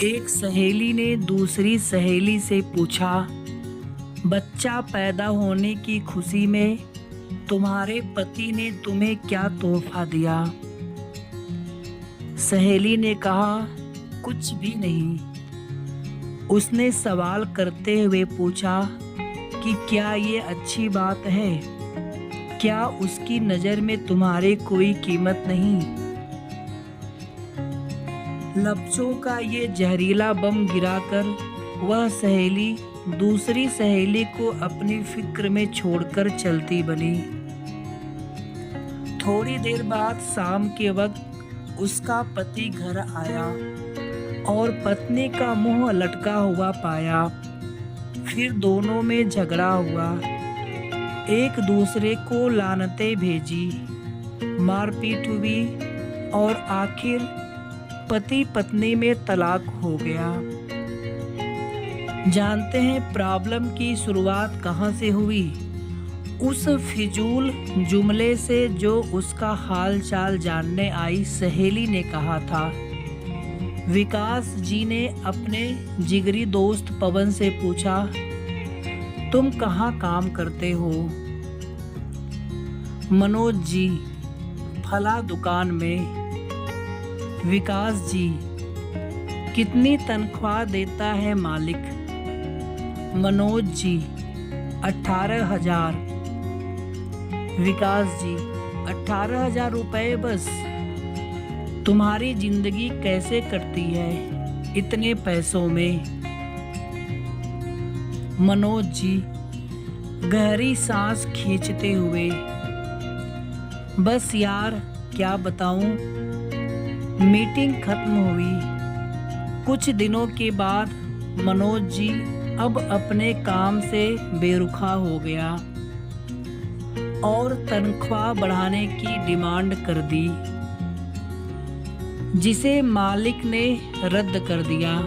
एक सहेली ने दूसरी सहेली से पूछा, बच्चा पैदा होने की खुशी में तुम्हारे पति ने तुम्हें क्या तोहफा दिया? सहेली ने कहा, कुछ भी नहीं। उसने सवाल करते हुए पूछा कि क्या ये अच्छी बात है? क्या उसकी नज़र में तुम्हारी कोई कीमत नहीं? लफ्ज़ों का ये जहरीला बम गिराकर वह सहेली दूसरी सहेली को अपनी फिक्र में छोड़कर चलती बनी। थोड़ी देर बाद शाम के वक्त उसका पति घर आया और पत्नी का मुंह लटका हुआ पाया। फिर दोनों में झगड़ा हुआ, एक दूसरे को लानतें भेजी, मारपीट हुई और आखिर पति पत्नी में तलाक हो गया। जानते हैं प्रॉब्लम की शुरुआत कहाँ से हुई? उस फिजूल जुमले से जो उसका हाल चाल जानने आई सहेली ने कहा था। विकास जी ने अपने जिगरी दोस्त पवन से पूछा, तुम कहाँ काम करते हो? मनोज जी, फला दुकान में। विकास जी, कितनी तनख्वाह देता है मालिक? मनोज जी, 18,000। विकास जी, 18,000 रुपये बस? तुम्हारी जिंदगी कैसे कटती है इतने पैसों में? मनोज जी, गहरी सांस खींचते हुए, बस यार क्या बताऊं, मीटिंग खत्म हुई। कुछ दिनों के बाद मनोज जी अब अपने काम से बेरुखा हो गया और तनख्वाह बढ़ाने की डिमांड कर दी, जिसे मालिक ने रद्द कर दिया।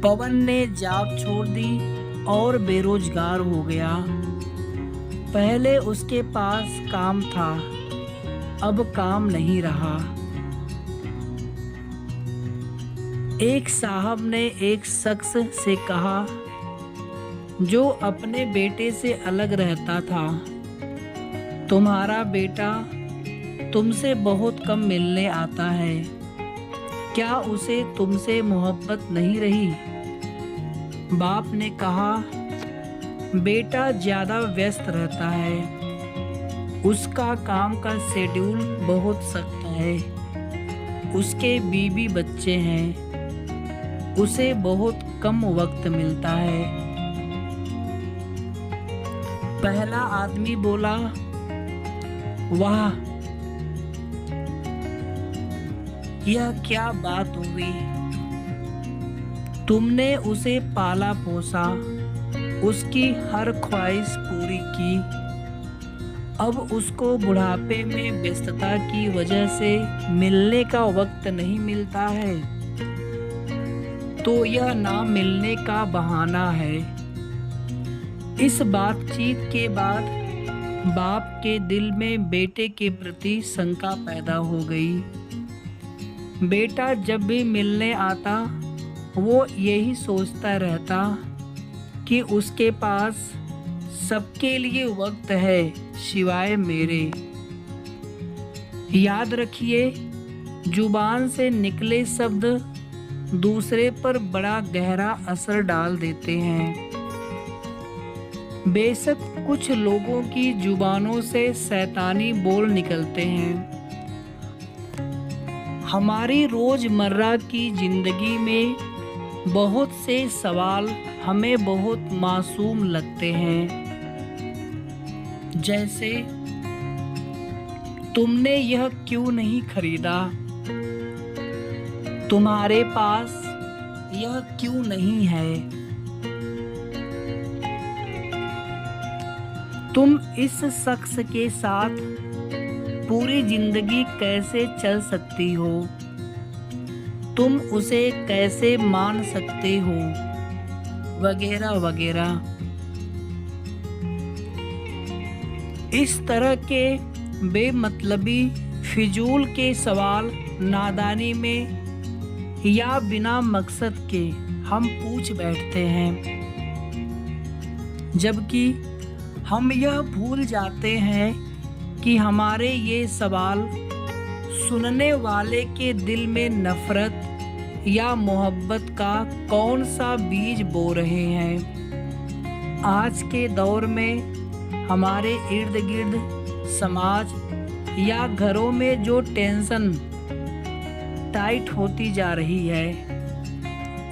पवन ने जॉब छोड़ दी और बेरोजगार हो गया। पहले उसके पास काम था, अब काम नहीं रहा। एक साहब ने एक शख्स से कहा जो अपने बेटे से अलग रहता था, तुम्हारा बेटा तुमसे बहुत कम मिलने आता है, क्या उसे तुमसे मोहब्बत नहीं रही? बाप ने कहा, बेटा ज़्यादा व्यस्त रहता है, उसका काम का शेड्यूल बहुत सख्त है, उसके बीवी बच्चे हैं, उसे बहुत कम वक्त मिलता है। पहला आदमी बोला, वाह, यह क्या बात हुई? तुमने उसे पाला पोसा, उसकी हर ख्वाहिश पूरी की, अब उसको बुढ़ापे में व्यस्तता की वजह से मिलने का वक्त नहीं मिलता है, तो यह ना मिलने का बहाना है। इस बातचीत के बाद बाप के दिल में बेटे के प्रति शंका पैदा हो गई। बेटा जब भी मिलने आता वो यही सोचता रहता कि उसके पास सबके लिए वक्त है सिवाय मेरे। याद रखिए, जुबान से निकले शब्द दूसरे पर बड़ा गहरा असर डाल देते हैं। बेशक कुछ लोगों की जुबानों से शैतानी बोल निकलते हैं। हमारी रोजमर्रा की जिंदगी में बहुत से सवाल हमें बहुत मासूम लगते हैं, जैसे तुमने यह क्यों नहीं खरीदा? तुम्हारे पास यह क्यों नहीं है? तुम इस शख्स के साथ पूरी जिंदगी कैसे चल सकती हो? तुम उसे कैसे मान सकते हो? वगैरह वगैरह। इस तरह के बेमतलबी फिजूल के सवाल नादानी में या बिना मकसद के हम पूछ बैठते हैं, जबकि हम यह भूल जाते हैं कि हमारे ये सवाल सुनने वाले के दिल में नफरत या मोहब्बत का कौन सा बीज बो रहे हैं। आज के दौर में हमारे इर्द गिर्द समाज या घरों में जो टेंशन टाइट होती जा रही है,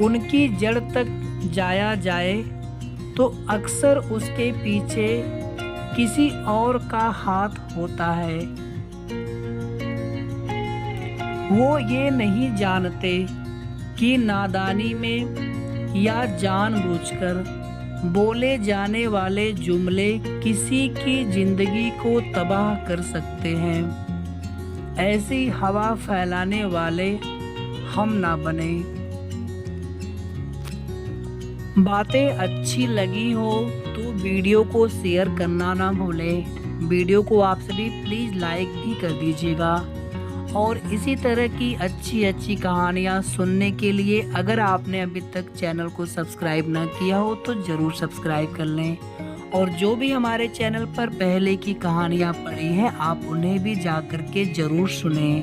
उनकी जड़ तक जाया जाए तो अक्सर उसके पीछे किसी और का हाथ होता है। वो ये नहीं जानते कि नादानी में या जानबूझकर बोले जाने वाले जुमले किसी की जिंदगी को तबाह कर सकते हैं। ऐसी हवा फैलाने वाले हम ना बने। बातें अच्छी लगी हो तो वीडियो को शेयर करना ना भूलें। वीडियो को आप सभी प्लीज़ लाइक भी कर दीजिएगा। और इसी तरह की अच्छी अच्छी कहानियाँ सुनने के लिए अगर आपने अभी तक चैनल को सब्सक्राइब ना किया हो तो ज़रूर सब्सक्राइब कर लें। और जो भी हमारे चैनल पर पहले की कहानियाँ पड़ी हैं, आप उन्हें भी जा कर के ज़रूर सुनें।